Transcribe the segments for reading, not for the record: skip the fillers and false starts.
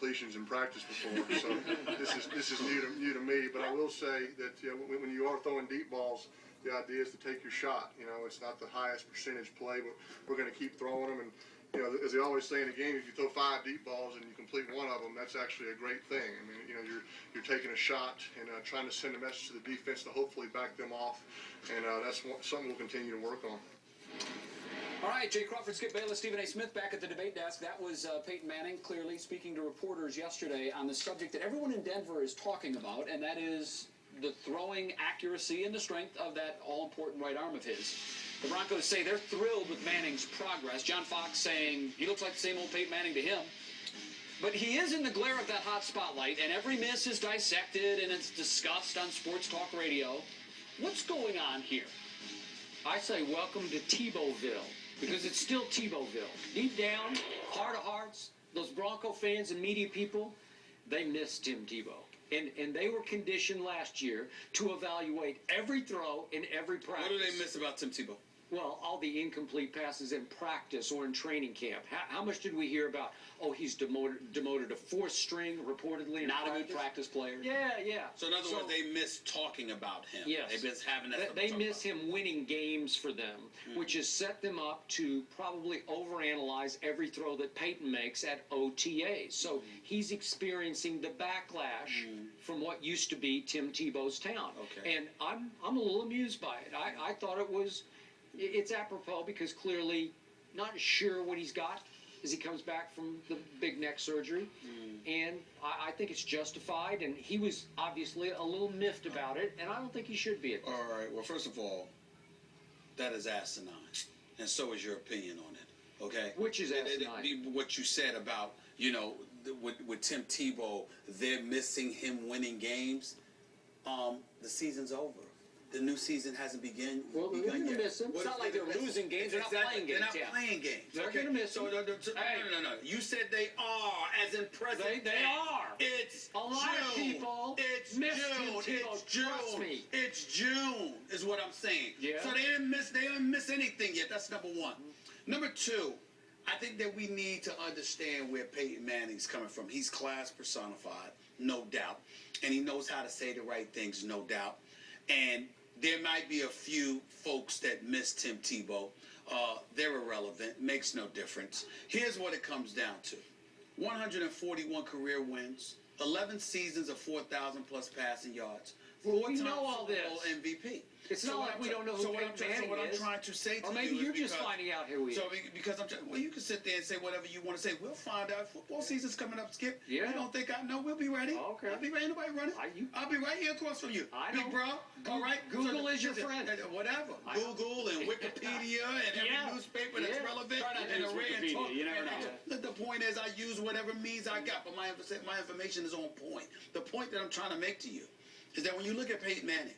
completions in practice before, so this is new to me. But I will say that when you are throwing deep balls, the idea is to take your shot. It's not the highest percentage play, but we're going to keep throwing them. And as they always say in a game, if you throw 5 deep balls and you complete one of them, that's actually a great thing. I mean, you're taking a shot and trying to send a message to the defense to hopefully back them off, and that's something we'll continue to work on. All right, Jay Crawford, Skip Bayless, Stephen A. Smith back at the debate desk. That was Peyton Manning clearly speaking to reporters yesterday on the subject that everyone in Denver is talking about, and that is the throwing accuracy and the strength of that all-important right arm of his. The Broncos say they're thrilled with Manning's progress. John Fox saying he looks like the same old Peyton Manning to him. But he is in the glare of that hot spotlight, and every miss is dissected and it's discussed on sports talk radio. What's going on here? I say welcome to Tebowville, because it's still Tebowville. Deep down, heart of hearts, those Bronco fans and media people, they miss Tim Tebow. And they were conditioned last year to evaluate every throw in every practice. What do they miss about Tim Tebow? Well, all the incomplete passes in practice or in training camp. How much did we hear about, he's demoted to 4th string, reportedly in Not practice? a good practice player. Yeah. So in other words, they miss talking about him. Yes. They miss having that. They miss him winning games for them, which has set them up to probably overanalyze every throw that Peyton makes at OTAs. So he's experiencing the backlash from what used to be Tim Tebow's town. Okay. And I'm a little amused by it. I thought it's apropos because clearly not sure what he's got as he comes back from the big neck surgery. And I think it's justified, and he was obviously a little miffed about it, and I don't think he should be. All right, well, first of all, that is asinine, and so is your opinion on it, okay? Which is asinine? What you said about, with Tim Tebow, they're missing him winning games. The season's over. The new season hasn't begun Well, they're going to miss him. It's not like they're losing games. They're not playing games. They're not playing games. They're going to miss him. No. You said they are, as in present. They are. It's a lot of people. It's miss June. Tim Tebow. It's June. Trust me. It's June, is what I'm saying. Yeah. So they didn't miss anything yet. That's number one. Number two, I think that we need to understand where Peyton Manning's coming from. He's class personified, no doubt, and he knows how to say the right things, no doubt. And there might be a few folks that miss Tim Tebow. They're irrelevant. Makes no difference. Here's what it comes down to. 141 career wins, 11 seasons of 4,000-plus passing yards, 4-time Super Bowl MVP. It's not like we don't know who Peyton Manning is. So what I'm trying to say to you is, or maybe you're just finding out who he is. Because you can sit there and say whatever you want to say. We'll find out. Football season's coming up, Skip. Yeah. You don't think I know? We'll be ready. Okay. I'll be ready. Nobody running. I'll be right here across from you. I Big know. bro. All right. Google is your friend. Whatever. Google and Wikipedia and every newspaper that's relevant. Try not to and use array Wikipedia. You never know. The point is, I use whatever means I got, but my information is on point. The point that I'm trying to make to you is that when you look at Peyton Manning,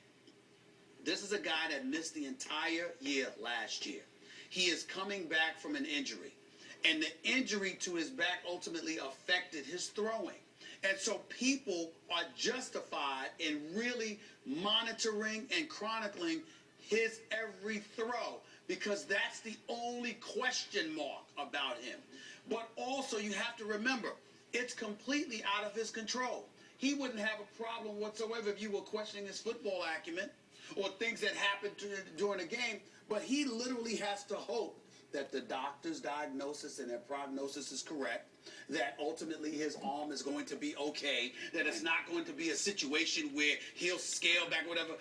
this is a guy that missed the entire year last year. He is coming back from an injury, and the injury to his back ultimately affected his throwing. And so people are justified in really monitoring and chronicling his every throw, because that's the only question mark about him. But also you have to remember, it's completely out of his control. He wouldn't have a problem whatsoever if you were questioning his football acumen or things that happened during the game, but he literally has to hope that the doctor's diagnosis and their prognosis is correct, that ultimately his arm is going to be okay, that it's not going to be a situation where he'll scale back, whatever.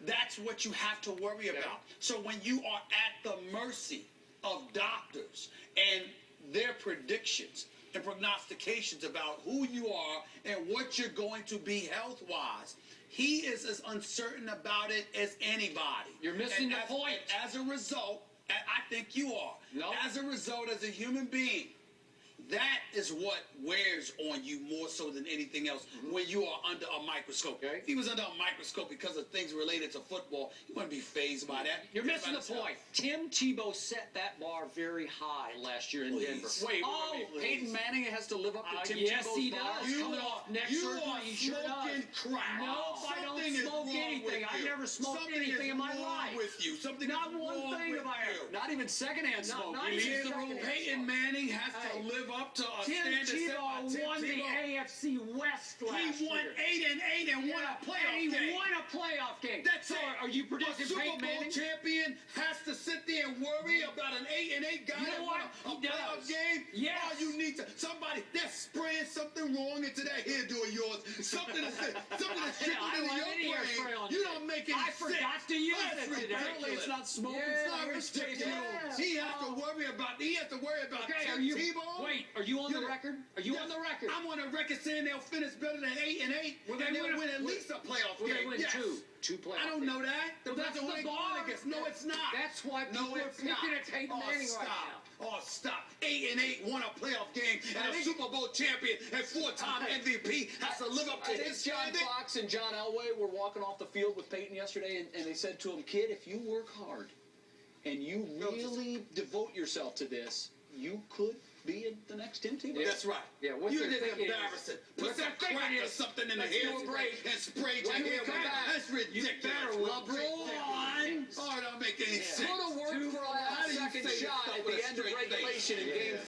That's what you have to worry about. So when you are at the mercy of doctors and their predictions and prognostications about who you are and what you're going to be health-wise, he is as uncertain about it as anybody. You're missing the point. And as a result, and I think you are. No. As a result, as a human being, that is what wears on you more so than anything else when you are under a microscope. Okay. If he was under a microscope because of things related to football, he wouldn't be fazed by that. You're missing the point. Tim Tebow set that bar very high last year in Denver. Wait, Peyton Manning has to live up to Tim yes, Tebow's he bar? does. Coming off neck surgery, he sure does. Crack. No, I don't smoke anything. I've never smoked anything in my life. With you. Something Not is one wrong thing with have I ever. Not even secondhand smoke. not He even leaves the secondhand room. smoke. Peyton Manning has to live up to a Tim standard set by Tebow Tim won the Tebow. AFC West last He won year. 8-8 and won a playoff and he game. won a playoff game. That's so it. are you A predicting Super Peyton Bowl Manning? champion has to sit there and worry about an 8-8 guy You know that what? won a He playoff does. game. Yes. All you need to somebody that's spraying something wrong into that hairdo of yours. Something that's trickled I into don't your have any hairspray brain. on You today. don't make any I sense. forgot to use That's it today. Apparently it's not smoke. Yeah, It's not It's ridiculous. He has to worry about. He has to worry about Okay, Tim are you? Tebow. Wait, are you on the You're- record? Are you Yes, on the record? I'm on the record saying they'll finish better than 8-8. Will they and they'll win a- win at will- least a playoff Will game. they win Yes. two playoff I don't games? know that. Well, that's Depends on who the they going bar. against. No, it's not. That's why people are it's picking not. at Peyton Oh, Manning stop. right now. Oh, stop. 8-8 won a playoff game, and a think- Super Bowl champion and 4-time MVP has to live up to I think his John standard. Fox and John Elway were walking off the field with Peyton yesterday, and they said to him, "Kid, if you work hard and you really devote yourself to this, you could be in the next 10 team." That's right. Yeah, what you they're didn't thinking is- embarrass it. what Put some they're thinking crack or is, something in the let's hair do a break. and spray your When we hair with come it. back, That's ridiculous. better LeBron. Oh, it don't make any sense. Could have worked for a How last do you second say this shot stuff at with the a end of straight face? regulation in Game